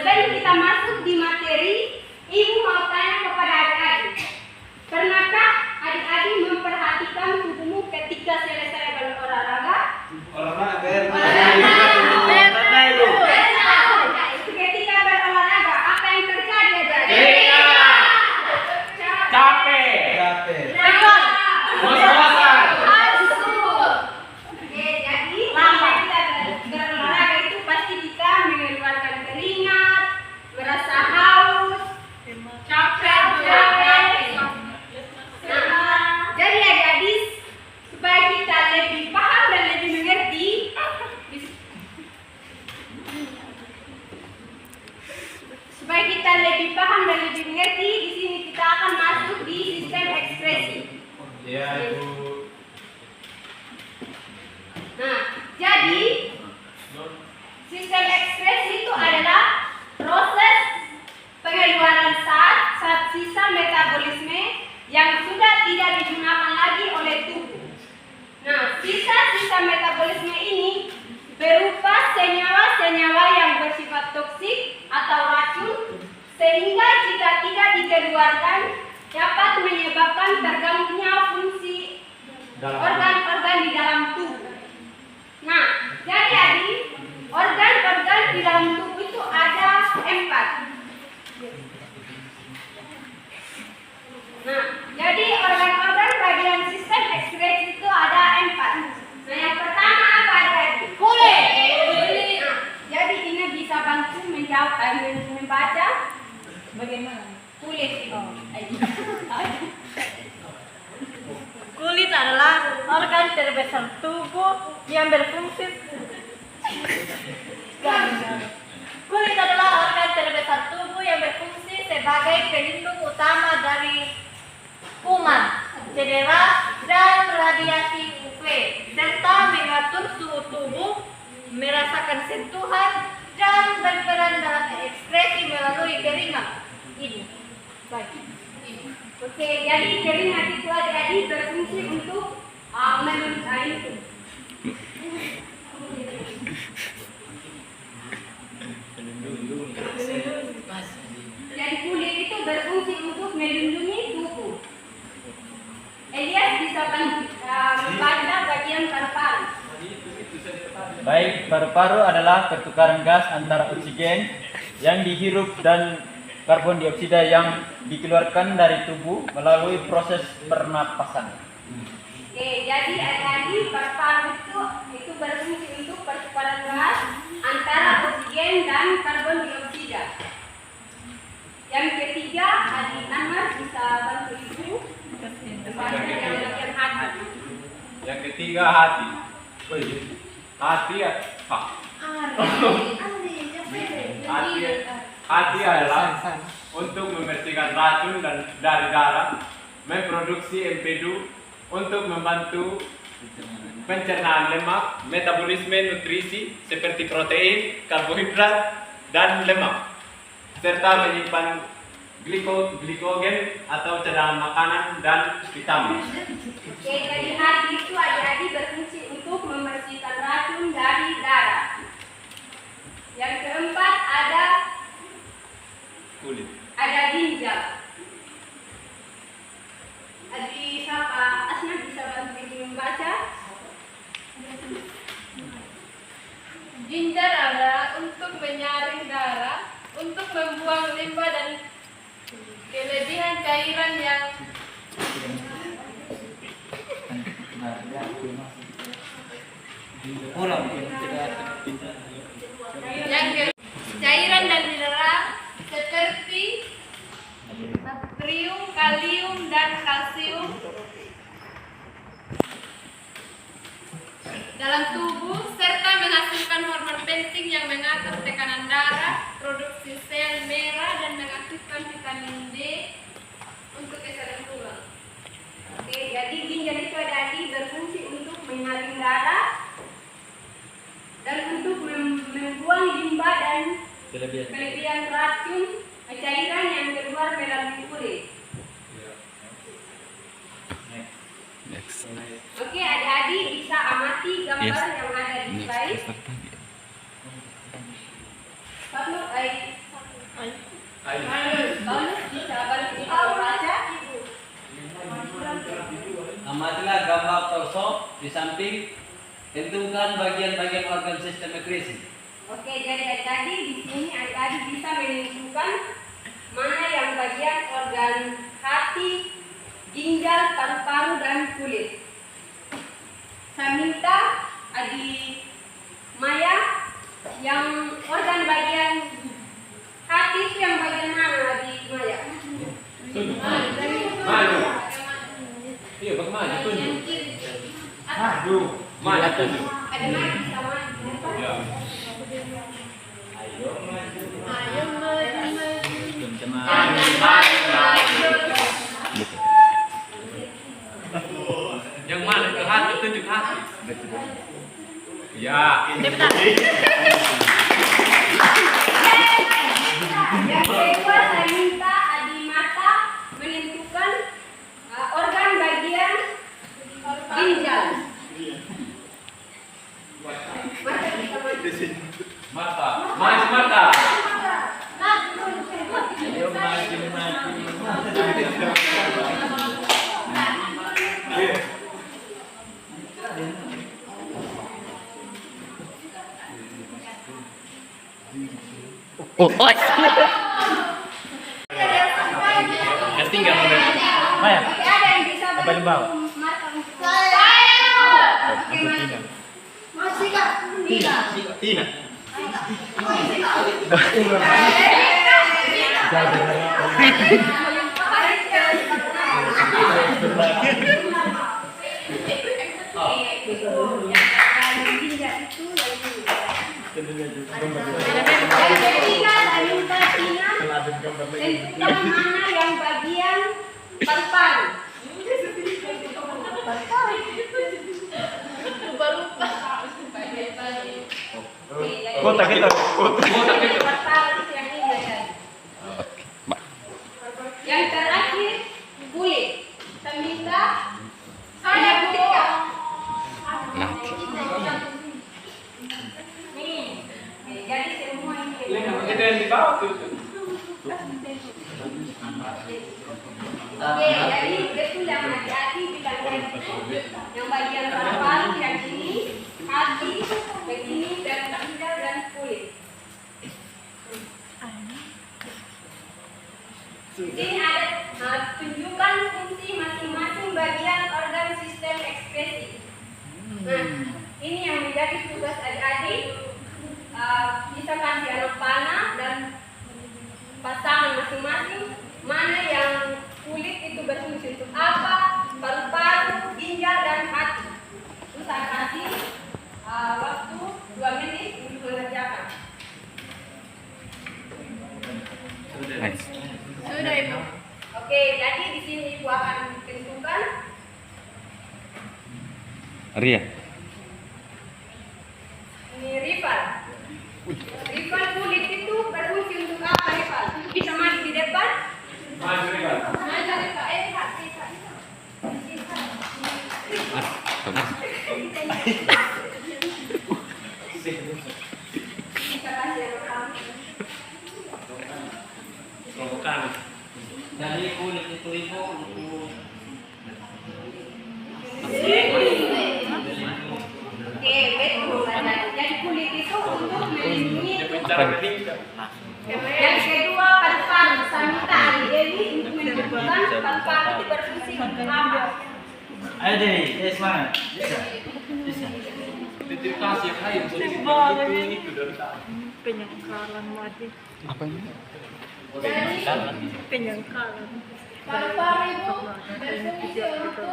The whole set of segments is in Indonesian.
sebelum kita masuk di materi, Ibu mau tanya kepada adik-adik. Pernahkah adik-adik memperhatikan tubuhmu ketika selesai berolahraga? Ketika berolahraga, apa yang terjadi adik-adik? Capek. Jadi ketika kita berolahraga itu pasti kita mengeluarkan keringat, merasa haus, capek. Jadi adik-adik, supaya kita lebih paham dan lebih mengerti, di sini kita akan masuk di sistem ekspresi. Ya, Ibu. Nah, jadi sistem ekspresi itu adalah proses pengeluaran zat sisa metabolisme yang sudah tidak digunakan lagi oleh tubuh. Nah, sisa-sisa metabolisme ini berupa senyawa-senyawa yang bersifat toksik atau racun, sehingga jika tidak dikeluarkan dapat menyebabkan terganggunya fungsi organ-organ di dalam tubuh. Nah, jadi organ-organ di dalam tubuh itu ada 4. Nah, jadi organ-organ bagian sistem ekskresi itu ada 4. Nah, yang pertama apa adik-adik? Kulit. Nah, jadi ini bisa bantu menjawab, membaca bagaimana kulit itu. Kulit adalah organ terbesar tubuh yang berfungsi. Kulit adalah organ terbesar tubuh yang berfungsi sebagai pelindung utama dari kuman, cedera, dan radiasi UV, serta mengatur suhu tubuh, merasakan sentuhan, dan berperan dalam ekspresi melalui keringat. Ini baik. Oke, jadi keringat itu adik-adik berfungsi untuk itu. Jadi kulit itu berfungsi untuk melindungi tubuh. Elias bisa membaca bagian paru-paru. Baik, paru-paru adalah pertukaran gas antara oksigen yang dihirup dan karbon dioksida yang dikeluarkan dari tubuh melalui proses pernapasan. Oke, jadi adik-adik paru-paru itu berfungsi untuk pertukaran gas antara oksigen dan karbon dioksida. Yang ketiga, adik Anwar bisa bantu ibu baca yang bagian hati. Yang ketiga hati. Hati ya. Hati adalah untuk membersihkan racun dari darah, memproduksi empedu, untuk membantu pencernaan lemak, metabolisme nutrisi seperti protein, karbohidrat, dan lemak, serta menyimpan glikogen atau cadangan makanan dan vitamin. Oke, jadi hati itu adik-adik berfungsi untuk membersihkan racun dari darah. Yang keempat ada Kulit. Ada ginjal. Adik siapa? Asna bisa bantu ibu membaca. Ginjal adalah untuk menyaring darah, untuk membuang limbah dan kelebihan cairan yang cairan dan mineral seperti natrium, kalium, dan kalsium dalam tubuh, serta menghasilkan hormon penting yang mengatur tekanan darah, produksi sel merah, dan mengaktifkan vitamin D untuk kesehatan tulang. Oke, jadi ginjal itu adik-adik berfungsi untuk menyaring darah dan untuk membuang limbah dan kelebihan racun cairan yang keluar melalui kulit. Oke, adik-adik bisa amati gambar yang ada di slide. kosong di samping tentukan bagian-bagian organ sistem ekskresi. Oke, jadi tadi di sini adik-adik bisa menentukan mana yang bagian organ hati, ginjal, paru-paru, dan kulit. Saya minta adik Maya yang organ bagian hati itu yang bagian mana adik Maya? Tunjuk. Maju. Iya, bagaimana? Tunjuk. Maju. Maju tunjuk. Ada Maya bisa maju. Ya. Yang mana ke hati, tunjuk hati. Ya. Yang kedua saya minta adik Mata menentukan organ bagian ginjal. Mata bisa maju. Mata. Maju mata. Ayo maju. Tinggal Maya, Oke, ada yang bisa apa yang bawah? Tina. Tentukan mana yang bagian paru-paru. Kotak itu. Paru-paru yang ini ya. Yang terakhir kulit. Saya minta saya ketika nih, jadi semua ini. itu yang di bawah tuh. Oke, jadi betul yang hati-hati bilang tadi. Yang bagian paru-paru yang ini, hati, yang ini, dan ginjal dan kulit. Di sini ada tunjukkan fungsi masing-masing bagian organ sistem ekspresi. Nah, ini yang menjadi tugas adik-adik. Bisa kasih anak panah dan pasangan masing-masing mana yang kulit itu berfungsi untuk apa, paru-paru, ginjal, dan hati. Terus saya kasih waktu 2 menit untuk mengerjakan. Sudah Ibu. Oke, jadi di sini Ibu akan tentukan Ria. ini rival. Rival kulit itu berfungsi untuk apa rival? Bisa maju di depan? Maju Rival. Maju rival. Bisa kasih yang kami. Bukan. Jadi kulit itu ibu untuk Oke, betul. Jadi kulit itu untuk melindungi. Cara meninggal. Yang kedua paru-paru. Saya minta adik Dewi untuk menentukan paru-paru itu berfungsi untuk apa? Ayo deh, semangat. Bisa. Titik kasih yang lain. Itu dari tadi. Penyangkalan wajib. Jadi Penyangkalan. paru-paru itu berfungsi untuk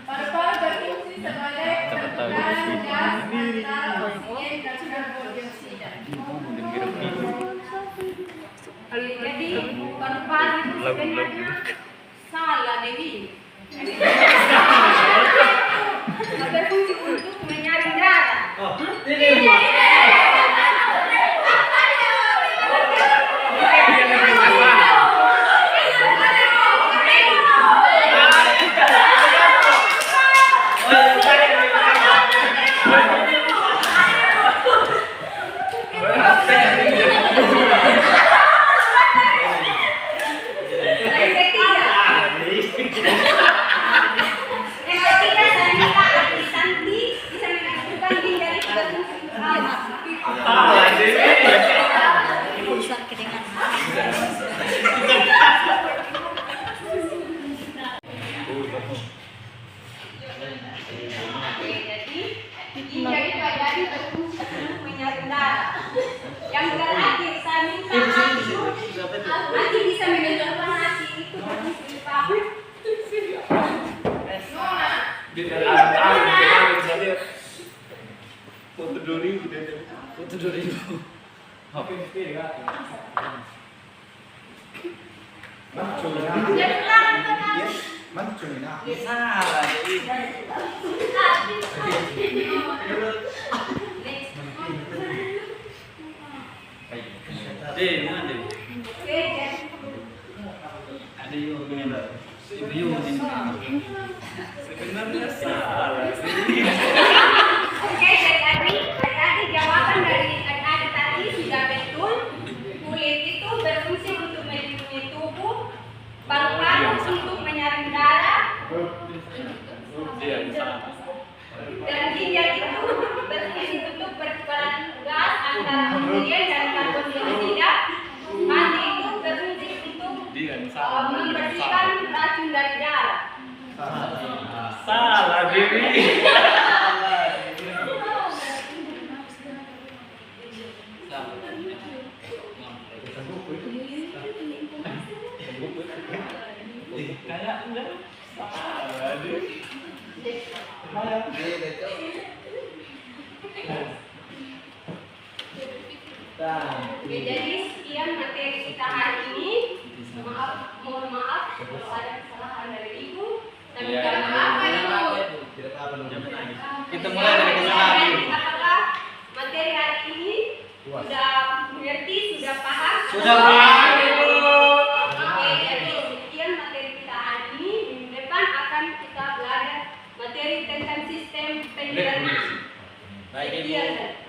paru-paru berfungsi sebagai pengeluaran gas antara oksigen dan karbon dioksida. Jadi paru-paru itu sebenarnya salah Dewi. Berfungsi untuk menyaring darah. Yang ketiga, 2000 deh. Foto 2000. Salah jadi. Deh, mana deh? Oke, jadi Ada yung yung sebenarnya salah sih. Oke, dari tadi jawaban dari adik tadi sudah betul. Kulit itu berfungsi untuk melindungi tubuh, paru-paru untuk menyaring darah, dan ginjal itu berfungsi untuk pertukaran gas antara oksigen dan karbon dioksida. Mati itu berfungsi untuk membersihkan racun dari darah. Salah, Dewi. Kayak enggak salah deh. Oke, jadi sekian materi kita hari ini. Mohon maaf kalau ada kesalahan dari Ibu. Dan tidak apa-apa Ibu. Kita mulai dari kesalahan. Apakah materi hari ini sudah mengerti, sudah paham? Sudah paham, Ibu. Oke, jadi sekian materi kita hari ini. Minggu depan akan kita belajar materi tentang sistem pencernaan. Baik, Ibu. Sekian.